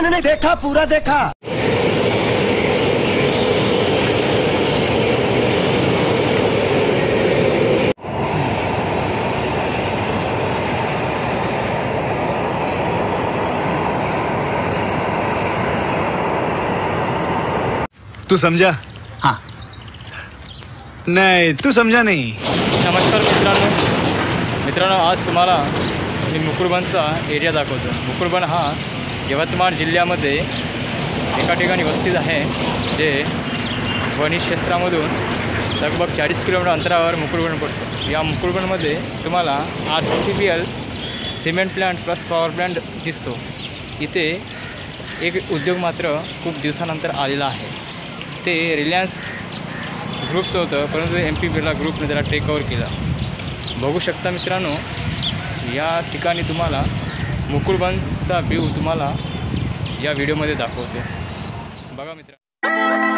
नहीं देखा, पूरा देखा। तू समझा? हाँ। नाही, तू समझा नहीं। नमस्कार मित्रांनो, आज तुम्हाला मी मुकुरबनचा एरिया दाखवतो। मुकुरबन हा यवतमाळ जिल्ह्यामध्ये एका ठिकाणी वस्तीत आहे, जे वणी क्षेत्रामधून लगभग 40 किलोमीटर अंतरावर मुकुरबन पडतो। या मुकुरबनमध्ये तुम्हाला RCCBL cement plant plus power plant दिसतो। इथे एक उद्योग मात्र खूप दिवसानंतर आलेला आहे, ते रिलायन्स ग्रुपचं होतं, परंतु MP बिर्ला ग्रुपने त्याला टेक ओव्हर केला। बघू शकता मित्रांनो, या ठिकाणी तुम्हाला मुकुरबनचा व्ह्यू तुम्हाला या व्हिडिओमध्ये दाखवतो। बघा मित्रांनो।